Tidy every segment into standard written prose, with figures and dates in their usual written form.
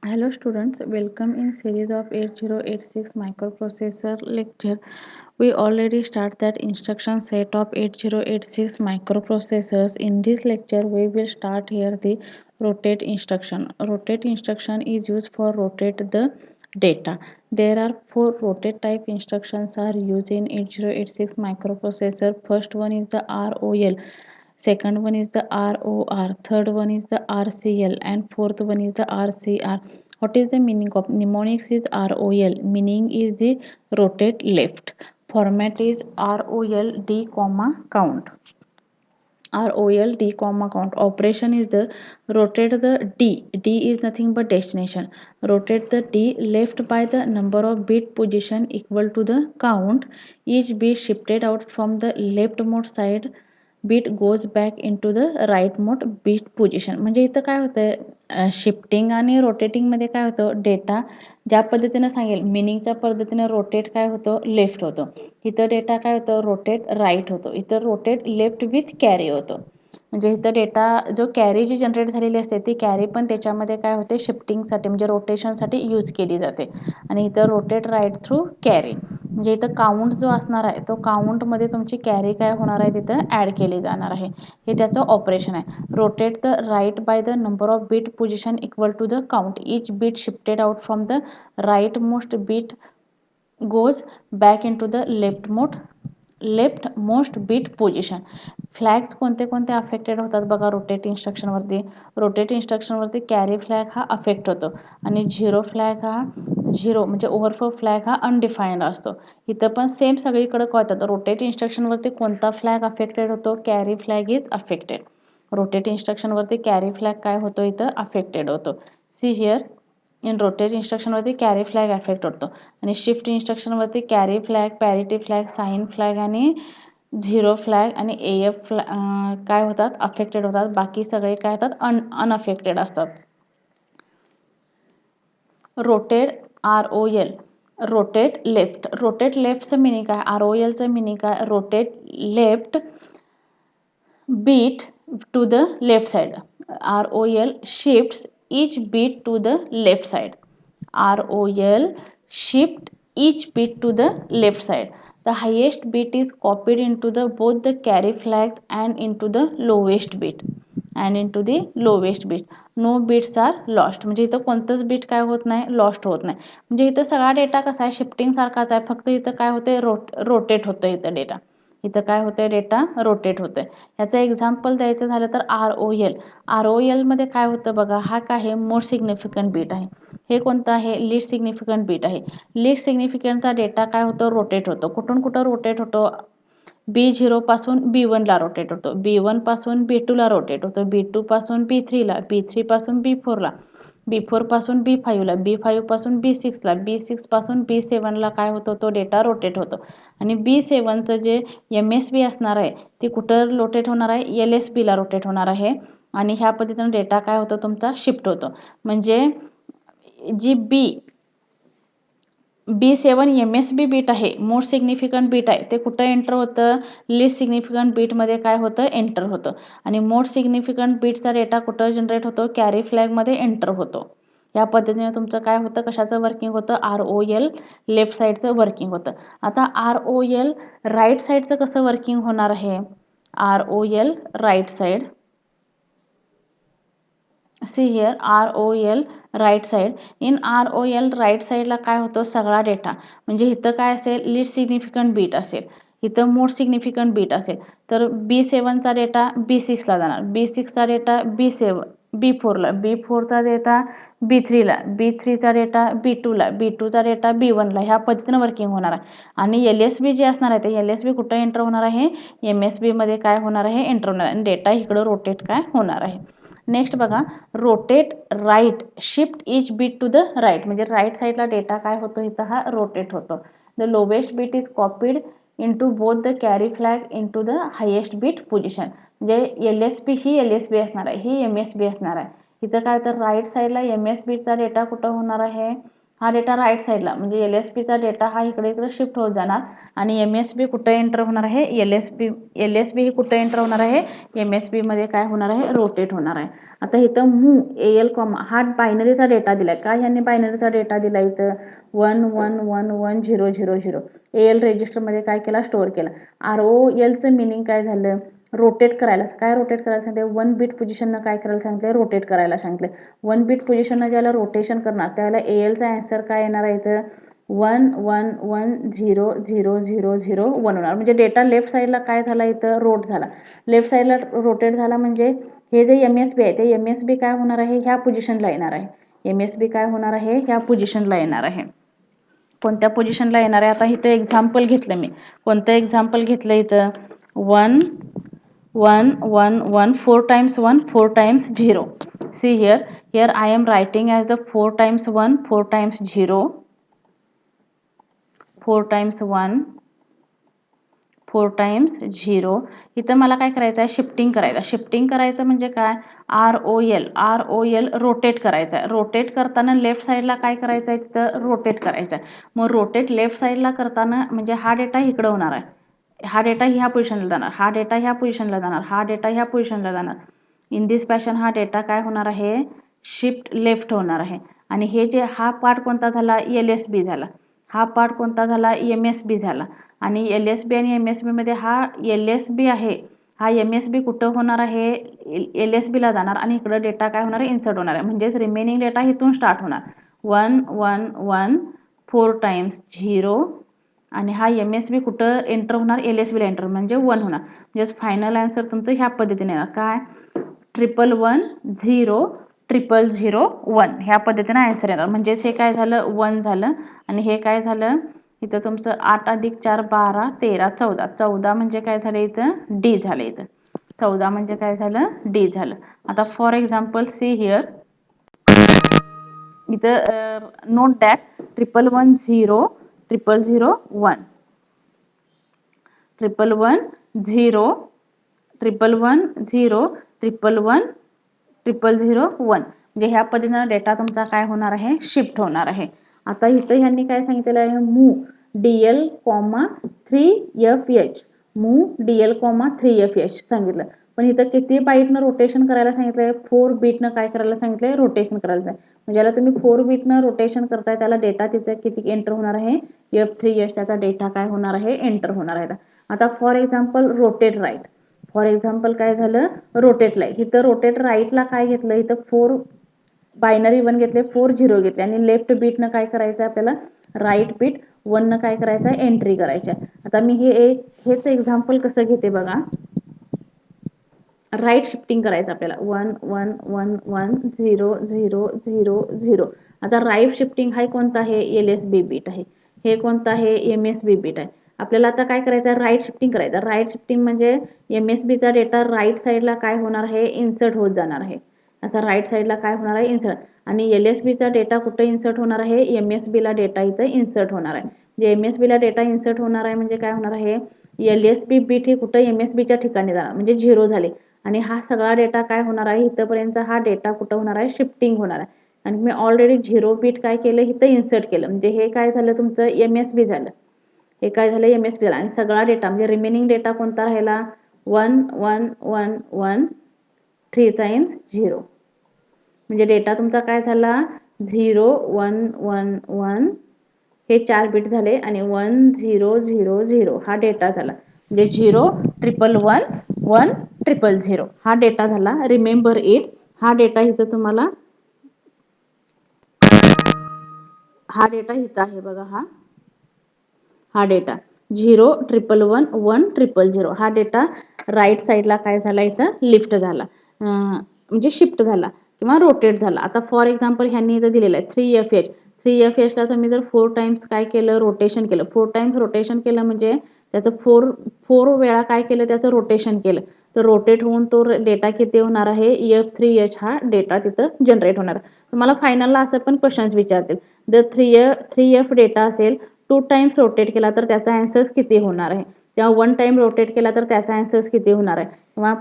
Hello students, welcome in series of 8086 microprocessor lecture. We already start that instruction set of 8086 microprocessors. In this lecture, we will start here the rotate instruction. Rotate instruction is used for rotate the data. There are four rotate type instructions are used in 8086 microprocessor. First one is the ROL. Second one is the ROR, third one is the RCL, and fourth one is the RCR. What is the meaning of mnemonics is ROL? Meaning is the rotate left. Format is ROL D comma count. ROL D comma count. Operation is the rotate the D. D is nothing but destination. Rotate the D left by the number of bit position equal to the count. Each bit shifted out from the leftmost side bit goes back into the right most bit position. म्हणजे इथं काय होतं shifting आणि रोटेटिंगमध्ये काय होतं data ज्या पद्धतीनं सांगेल मिनिंगच्या पद्धतीनं रोटेट काय होतं लेफ्ट होतं. इथं डेटा काय होतं रोटेट राईट होतं. इथं रोटेट लेफ्ट विथ कॅरी होतं. म्हणजे इथं डेटा जो कॅरी जी जनरेट झालेली असते ती कॅरी पण त्याच्यामध्ये काय होते शिफ्टिंगसाठी म्हणजे रोटेशनसाठी यूज केली जाते. आणि इथं रोटेट राईट थ्रू कॅरी म्हणजे इथं काउंट जो असणार आहे तो काउंटमध्ये तुमची कॅरी काय होणार आहे तिथं ॲड केली जाणार आहे. हे त्याचं ऑपरेशन आहे. Rotate the right by the number of bit position equal to the count. Each bit shifted out from the right most bit goes back in to the left most bit position. Flags कोणते कोणते affected होतात बघा rotate इन्स्ट्रक्शनवरती. Rotate इन्स्ट्रक्शनवरती carry flag हा affect होतो आणि zero flag हा झिरो म्हणजे ओव्हरफ्लो फ्लॅग हा अनडिफाईंड असतो. इथं पण सेम सगळीकडे कळतात. रोटेट इन्स्ट्रक्शनवरती कोणता फ्लॅग अफेक्टेड होतो carry flag is affected. Rotate इन्स्ट्रक्शनवरती कॅरी फ्लॅग काय होतो इथं अफेक्टेड होतो. सी हिअर इन रोटेट इन्स्ट्रक्शनवरती कॅरी फ्लॅग अफेक्ट होतो आणि शिफ्ट इन्स्ट्रक्शनवरती carry flag parity flag sign flag आणि झिरो फ्लॅग आणि AF काय होतात अफेक्टेड होतात. बाकी सगळे काय होतात अनअफेक्टेड असतात. Rotate ROL rotate left. Rotate लेफ्टचं मिनिंग काय ROLचं मिनिंग काय rotate left beat to the left side. ROL shifts each bit to the left side. ROL shift each bit to the left side. The highest bit is copied into the both the carry flags and into the lowest bit. No bits are lost. म्हणजे इथं कोणतंच bit काय होत नाही lost होत नाही. म्हणजे इथं सगळा डेटा कसा आहे शिफ्टिंग सारखाच आहे फक्त इथं काय होते रोटेट होतं इथं डेटा. इथं काय होतं डेटा रोटेट होतं. ह्याचं एक्झाम्पल द्यायचं झालं तर ROL मध्ये काय होतं बघा हा काय आहे मोस्ट सिग्निफिकंट बीट आहे. हे कोणतं आहे लिस्ट सिग्निफिकंट बीट आहे. लिस्ट सिग्निफिकंटचा डेटा काय होतो रोटेट होतो. कुठून कुठं रोटेट होतो B0 पासून B1ला रोटेट होतो. B1 पासून B2ला रोटेट होतो. B2 पासून B3ला, B3 पासून B4ला, B4 पासून B5ला, B5 पासून B6ला, B6 पासून B7ला काय होतो तो डेटा रोटेट होतो. आणि B7चं जे MSB असणार आहे ते कुठं रोटेट होणार आहे LSBला रोटेट होणार आहे. आणि ह्या पद्धतीनं डेटा काय होतो तुमचा शिफ्ट होतो. म्हणजे जी B7 MSB बीट आहे मोस्ट सिग्निफिकंट बीट आहे ते कुठं एंटर होतं लिस्ट सिग्निफिकंट बीटमध्ये काय होतं एंटर होतं. आणि मोस्ट सिग्निफिकंट बीटचा डेटा कुठं जनरेट होतो कॅरी फ्लॅगमध्ये एंटर होतो. या पद्धतीने तुमचं काय होतं कशाचं वर्किंग होतं ROL लेफ्ट साईडचं वर्किंग होतं. आता ROL राईट साईडचं कसं वर्किंग होणार आहे ROL right side. See here ROL right side. In ROL right साईडला काय होतं सगळा डेटा म्हणजे इथं काय असेल लिस्ट सिग्निफिकंट बीट असेल इथं मोस्ट सिग्निफिकंट बीट असेल तर B7चा डेटा B6ला जाणार. B6चा डेटा B4ला, B4चा डेटा B3ला, B3चा डेटा B2ला, B2चा डेटा B1ला ह्या पद्धतीनं वर्किंग होणार आहे. आणि LSB जे असणार आहे ते LSB कुठं एंटर होणार आहे MSB मध्ये काय होणार आहे एंटर होणार आहे आणि डेटा इकडं रोटेट काय होणार आहे. नेक्स्ट बघा rotate right shift each bit to the right म्हणजे राईट साईडला डेटा काय होतो इथं हा रोटेट होतो. The lowest bit is copied into both the carry flag into the highest bit position. म्हणजे LSB ही LSB असणार आहे ही MSB असणार आहे. इथं काय तर राईट साईडला MSBचा डेटा कुठं होणार आहे हा डेटा राईट साईडला म्हणजे LSBचा डेटा हा इकडे शिफ्ट होत जाणार आणि MSB कुठे एंटर होणार आहे, LSB ही कुठे एंटर होणार आहे, MSB मध्ये काय होणार आहे, रोटेट होणार आहे. आता इथं मूव AL कॉमा हा बायनरीचा डेटा दिलाय. काय यांनी बायनरीचा डेटा दिला इथं 11110000 AL रजिस्टरमध्ये काय केला, स्टोअर केला. ROLचं मिनिंग काय झालं, रोटेट करायला. काय रोटेट करायला सांगितले, 1 बीट पोझिशननं काय करायला सांगितले, रोटेट करायला सांगितले. 1 बीट पोझिशननं ज्याला रोटेशन करणार त्याला ALचा आन्सर काय येणार आहे इथं 11100001 होणार. म्हणजे डेटा लेफ्ट साईडला काय झाला इथं रोट झाला. लेफ्ट साईडला रोटेट झाला म्हणजे हे जे MSB आहे ते MSB काय होणार आहे, ह्या पोझिशनला येणार आहे. MSB काय होणार आहे, ह्या पोझिशनला येणार आहे. कोणत्या पोझिशनला येणार आहे, आता इथं एक्झाम्पल घेतलं मी. कोणतं एक्झाम्पल घेतलं इथं 1 1 1 1 4 times 1 4 times 0. See here I am writing as the 4 times 1 4 times 0 4 times 1 4 times 0. इथं मला काय करायचं आहे, शिफ्टिंग करायचं. शिफ्टिंग करायचं म्हणजे काय, ROL रोटेट करायचं आहे. रोटेट करताना लेफ्ट साईडला काय करायचं आहे, तिथं रोटेट करायचं आहे. मग रोटेट लेफ्ट साईडला करताना म्हणजे हा डेटा इकडं होणार आहे, हा डेटा ह्या पोझिशनला जाणार, हा डेटा ह्या पोझिशनला जाणार, हा डेटा ह्या पोझिशनला जाणार. इन दिस फॅशन हा डेटा काय होणार आहे, शिफ्ट लेफ्ट होणार आहे. आणि हे जे हा पार्ट कोणता झाला, LSB झाला. हा पार्ट कोणता झाला, MSB झाला. आणि LSB आणि MSB मध्ये हा LSB आहे, हा MSB कुठं होणार आहे, LSB ला जाणार आणि इकडं डेटा काय होणार आहे, इन्सर्ट होणार आहे. म्हणजेच रिमेनिंग डेटा इथून स्टार्ट होणार 1 1 1 4 times 0 आणि हा MSB कुठं एंटर होणार, LSB ला एंटर म्हणजे 1 होणार. म्हणजेच फायनल आन्सर तुमचं ह्या पद्धतीने येणार काय 11100001 ह्या पद्धतीने आन्सर येणार. म्हणजेच हे काय झालं 1 झालं आणि हे काय झालं इथं तुमचं 8 अधिक 4 12 13 14 14 म्हणजे काय झालं इथं D झालं. इथं 14 म्हणजे काय झालं D झालं. आता फॉर एक्झाम्पल सी हिअर इथं नोट दॅट 11100001 11100001 म्हणजे ह्या पद्धतीने डेटा तुमचा काय होणार आहे, शिफ्ट होणार आहे. आता इथं ह्यांनी काय सांगितलेलं आहे, move DL, 3FH move DL, 3FH सांगितलं. पण इथं किती बाईटनं रोटेशन करायला सांगितलंय, 4 बीटनं काय करायला सांगितलंय, रोटेशन करायला सांगितलं. म्हणजे ज्याला तुम्ही 4 बीटनं रोटेशन करताय त्याला डेटा तिथे किती एंटर होणार आहे, F3H त्याचा डेटा काय होणार आहे, एंटर होणार आहे. आता for example rotate right, for example काय झालं रोटेट राईट. इथं रोटेट राईटला काय घेतलं, इथं 4 बायनरी 1 घेतले, 4 0 घेतले आणि लेफ्ट बीटनं काय करायचं आपल्याला, राईट बीट 1 न काय करायचं आहे, एंट्री करायची आहे. आता मी हेच एक्झाम्पल कसं घेते बघा, राईट शिफ्टिंग करायचं आपल्याला 1 1 1 1 0 0 0 0. आता राईट शिफ्टिंग हा कोणता आहे, LSB बीट आहे. हे कोणतं आहे, MSB बीट आहे. आपल्याला आता काय करायचं, राईट शिफ्टिंग करायचं. राईट शिफ्टिंग म्हणजे MSBचा डेटा राईट साईडला काय होणार आहे, इन्सर्ट होत जाणार आहे. असा राईट साईडला काय होणार आहे, इन्सर्ट. आणि LSBचा डेटा कुठे इन्सर्ट होणार आहे, MSBला डेटा इथं इन्सर्ट होणार आहे. जे MSBला डेटा इन्सर्ट होणार आहे म्हणजे काय होणार आहे, LSB बीट हे कुठं MSBच्या ठिकाणी जाणार म्हणजे 0 झाले. आणि हा सगळा डेटा काय होणार आहे, इथपर्यंत हा डेटा कुठं होणार आहे, शिफ्टिंग होणार आहे. आणि मी ऑलरेडी 0 बीट काय केलं, इथं इन्सर्ट केलं. म्हणजे हे काय झालं तुमचं MSB झालं. हे काय झालं, MSB झालं. आणि सगळा डेटा म्हणजे रिमेनिंग डेटा कोणता राहिला 1 1 1 1 3 times 0. म्हणजे डेटा तुमचा काय झाला 0 1 1 1 हे 4 बीट झाले आणि 1 0 0 0 हा डेटा झाला. म्हणजे 0 111 1 000 हा डेटा झाला. Remember it. हा डेटा इथं तुम्हाला हा डेटा इथं आहे बघा, हा डेटा 0 111 1 000 हा डेटा राईट साईडला काय झाला, इथं लिफ्ट झाला म्हणजे शिफ्ट झाला किंवा रोटेट झाला. आता फॉर एक्झाम्पल ह्यांनी इथं दिलेलं आहे 3FH. 3FHला तुम्ही जर 4 टाइम्स काय केलं, रोटेशन केलं. 4 टाइम्स रोटेशन केलं म्हणजे त्याचं 4 वेळा काय केलं, त्याचं रोटेशन केलं. तर रोटेट होऊन तो डेटा किती होणार आहे, F3H हा डेटा तिथं जनरेट होणार. तुम्हाला फायनलला असं पण क्वेश्चन्स विचारतील, जर 3F डेटा असेल 2 टाइम्स रोटेट केला तर त्याचा आन्सर किती होणार आहे. तेव्हा 1 टाइम रोटेट केला तर त्याचा आन्सर्स किती होणार आहे किंवा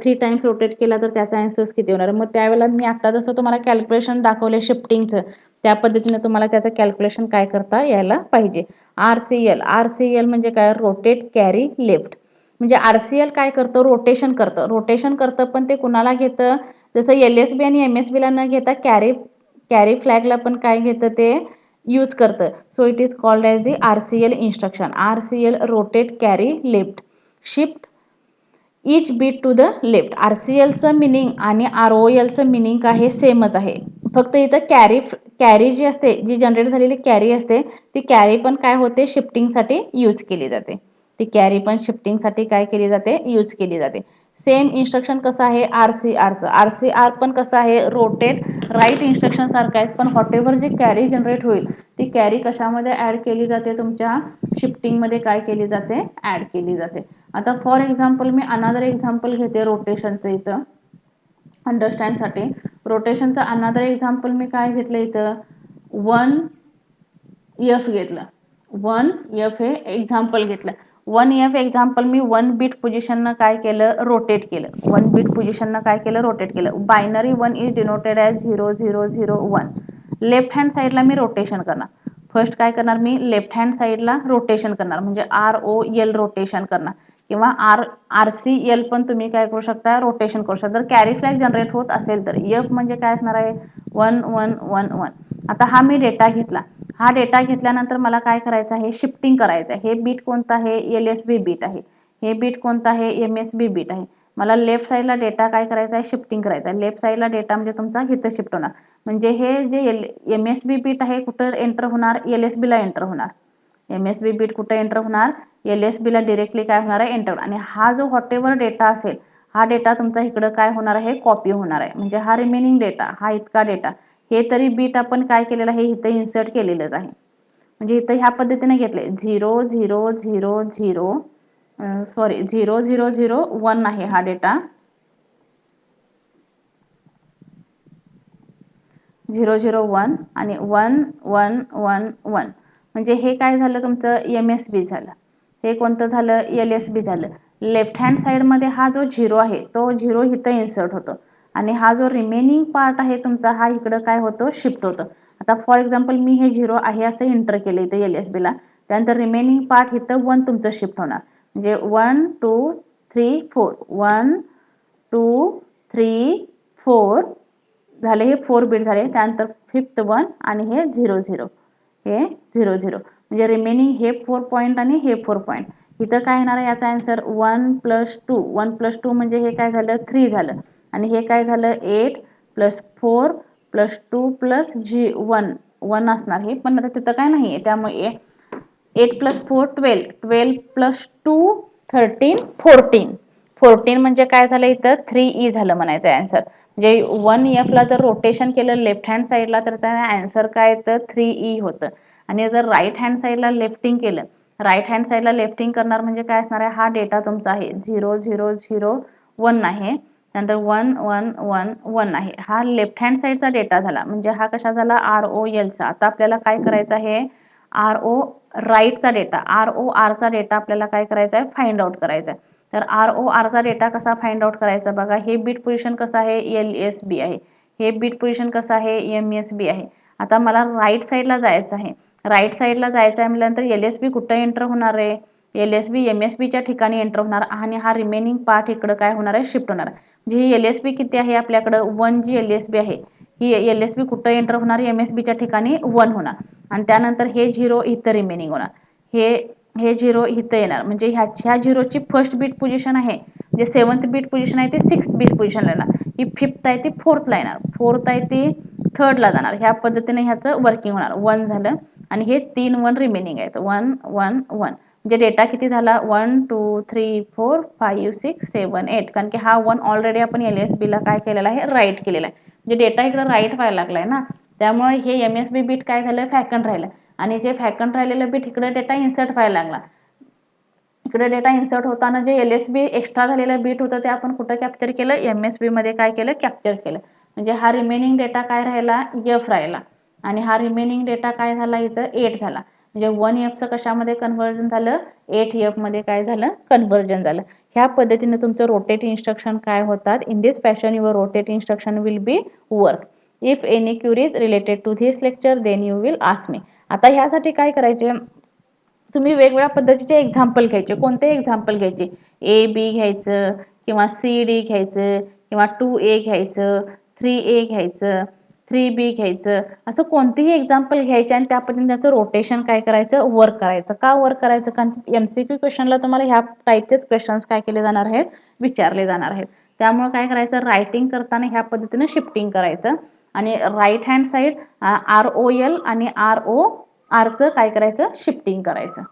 3 टाइम्स रोटेट केला तर त्याचा आन्सर्स किती होणार आहे. मग त्यावेळेला मी आता जसं तुम्हाला कॅल्क्युलेशन दाखवले शिफ्टिंगचं, त्या पद्धतीने तुम्हाला त्याचं कॅल्क्युलेशन काय करता यायला पाहिजे. RCL म्हणजे काय, रोटेट कॅरी लेफ्ट. म्हणजे RCL काय करतं, रोटेशन करतं पण ते कुणाला घेतं, जसं LSB आणि MSB ला न घेता कॅरी फ्लॅगला पण काय घेतं ते यूज करतं. So it is called as the RCL instruction. RCL rotate carry left, shift each bit to the left. RCLचं मिनिंग आणि ROLचं मिनिंग आहे सेमच आहे. फक्त इथं कॅरी जी असते, जी जनरेट झालेली कॅरी असते, ती कॅरी पण काय होते, शिफ्टिंगसाठी यूज केली जाते. ती कॅरी पण शिफ्टिंगसाठी काय केली जाते, यूज केली जाते. सेम इन्स्ट्रक्शन कसं आहे RCRचं. RCR पण कसं आहे, रोटेट राईट इन्स्ट्रक्शन सारखं आहे, पण व्हॉटेवर जी कॅरी जनरेट होईल ती कॅरी कशामध्ये ॲड केली जाते, तुमच्या शिफ्टिंगमध्ये काय केली जाते, ॲड केली जाते. आता for example me another example घेते रोटेशनचं इथं अंडरस्टँडसाठी. रोटेशनचं अनदर एक्झाम्पल मी काय घेतलं इथं, 1F घेतलं. 1F हे एक्झाम्पल घेतलं. 1F एक्झाम्पल मी 1 बीट पोझिशननं काय केलं, रोटेट केलं. 1 बीट पोझिशननं काय केलं, रोटेट केलं. Binary 1 is denoted as 0001. Left hand साईडला मी रोटेशन करणार. फर्स्ट काय करणार मी, लेफ्ट हँड साईडला रोटेशन करणार, म्हणजे ROL रोटेशन करणार किंवा RCL पण तुम्ही काय करू शकता, रोटेशन करू शकता. जर कॅरी फ्लॅग जनरेट होत असेल तर F म्हणजे काय असणार आहे, 1111. आता हा मी डेटा घेतला. हा डेटा घेतल्यानंतर मला काय करायचं आहे, शिफ्टिंग करायचं आहे. हे बीट कोणतं आहे, LSB बीट आहे. हे बीट कोणतं आहे, MSB बीट आहे. मला लेफ्ट साईडला डेटा काय करायचा आहे, शिफ्टिंग करायचा आहे. लेफ्ट साईडला डेटा म्हणजे तुमचा इथं शिफ्ट होणार. म्हणजे हे जे MSB बीट आहे कुठं एंटर होणार, LSB ला एंटर होणार. MSB बीट कुठं एंटर होणार, LSB ला डिरेक्टली काय होणार आहे, एंटर. आणि हा जो व्हॉटेवर डेटा असेल, हा डेटा तुमचा इकडं काय होणार आहे, कॉपी होणार आहे. म्हणजे हा रिमेनिंग डेटा, हा इतका डेटा, हे तरी बीट आपण काय केलेलं आहे, इथं इन्सर्ट केलेलंच आहे. म्हणजे इथं ह्या पद्धतीने घेतले 0001 आहे हा डेटा. 001 आणि 1111 म्हणजे हे काय झालं, तुमचं MSB झालं. हे कोणतं झालं, LSB झालं. लेफ्ट हँड साईडमध्ये हा जो 0 आहे तो 0 इथं इन्सर्ट होतो आणि हा जो रिमेनिंग पार्ट आहे तुमचा, हा इकडं काय होतो, शिफ्ट होतो. आता फॉर एक्झाम्पल मी हे 0 आहे असं एंटर केलं इथं LSB ला. त्यानंतर रिमेनिंग पार्ट इथं 1 तुमचं शिफ्ट होणार. म्हणजे 1 2 3 4 1 2 3 4 झाले, हे 4 बीट झाले. त्यानंतर 5th 1 आणि हे 00, हे 00. म्हणजे रिमेनिंग हे 4 पॉईंट आणि हे 4 पॉईंट. इथं काय येणार आहे याचा आन्सर, 1+2 म्हणजे हे काय झालं, 3 झालं. आणि हे काय झालं, 8+4+2+1 असणार हे, पण आता तिथं काय नाही आहे. त्यामुळे 8+4 12, 12+2 13 14. 14 म्हणजे काय झालं, इथं 3E झालं म्हणायचं आन्सर. म्हणजे 1F ला जर रोटेशन केलं लेफ्ट हँड साईडला तर त्याचा आन्सर काय येतं, 3E होतं. आणि जर राईट हँड साईडला लेफ्टिंग केलं, राईट हँड साईडला लेफ्टिंग करणार म्हणजे काय असणार आहे, हा डेटा तुमचा आहे 0001 आहे. नंतर 1111 आहे. हा लेफ्ट हँड साईडचा डेटा झाला. म्हणजे हा कशा झाला, ROLचा. आता आपल्याला काय करायचं आहे, राईटचा डेटा, RORचा डेटा आपल्याला काय करायचा आहे, फाइंड आउट करायचा आहे. तर RORचा डेटा कसा फाइंड आउट करायचा बघा. हे बीट पोझिशन कसं आहे, LSB आहे. हे बीट पोझिशन कसं आहे, MSB आहे. आता मला राईट साईडला जायचं आहे. राईट साईडला जायचं आहे म्हटल्यानंतर LSB कुठं एंटर होणार आहे, LSB MSBच्या ठिकाणी एंटर होणार आणि हा रिमेनिंग पार्ट इकडं काय होणार आहे, शिफ्ट होणार. म्हणजे ही LSB किती आहे आपल्याकडं, 1 जी LSB आहे ही LSB कुठं एंटर होणार, MSBच्या ठिकाणी 1 होणार. आणि त्यानंतर हे 0 इथं रिमेनिंग होणार. हे 0 इथं येणार. म्हणजे ह्या 0ची फर्स्ट बीट पोझिशन आहे, म्हणजे 7th बीट पोझिशन आहे ती 6th बीट पोझिशनला येणार. ही 5th आहे ती 4thला येणार. 4th आहे ती 3rdला जाणार. ह्या पद्धतीने ह्याचं वर्किंग होणार. 1 झालं आणि हे 3 1 रिमेनिंग आहेत, 1 1 1. म्हणजे डेटा किती झाला, 1 2 3 4 5 6 7 8. कारण की हा 1 ऑलरेडी आपण LSBला काय केलेला आहे, राईट केलेला आहे. म्हणजे डेटा इकडे राईट व्हायला लागलाय ना, त्यामुळे हे MSB बीट काय झालं, फॅकंट राहिलं. आणि जे फॅकंट राहिलेलं बीट इकडे डेटा इन्सर्ट व्हायला लागला. इकडे डेटा इन्सर्ट होताना जे LSB एक्स्ट्रा झालेलं बीट होतं ते आपण कुठं कॅप्चर केलं, MSB मध्ये काय केलं, कॅप्चर केलं. म्हणजे हा रिमेनिंग डेटा काय राहिला, F राहिला. आणि हा रिमेनिंग डेटा काय झाला, इथं 8 झाला. म्हणजे 1Fचं कशामध्ये कन्व्हर्जन झालं, 8F मध्ये काय झालं, कन्व्हर्जन झालं. ह्या पद्धतीने तुमचं रोटेट इन्स्ट्रक्शन काय होतात. In this fashion your rotate instruction will be work. If any queries related to this lecture then you will ask me. आता ह्यासाठी काय करायचे, तुम्ही वेगवेगळ्या पद्धतीचे एक्झाम्पल घ्यायचे. कोणते एक्झाम्पल घ्यायचे, A-B घ्यायचं किंवा C-D घ्यायचं किंवा 2A घ्यायचं, 3A घ्यायचं, 3B घ्यायचं, असं कोणतेही एक्झाम्पल घ्यायचे आणि त्या पद्धतीने त्याचं रोटेशन काय करायचं, वर्क करायचं. का वर्क करायचं, कारण MCQ क्वेश्चनला तुम्हाला ह्या टाईपचेच क्वेश्चन्स काय केले जाणार आहेत, विचारले जाणार आहेत. त्यामुळे काय करायचं, रायटिंग करताना ह्या पद्धतीने शिफ्टिंग करायचं आणि राईट हँड साईड ROL आणि RORचं काय करायचं, शिफ्टिंग करायचं.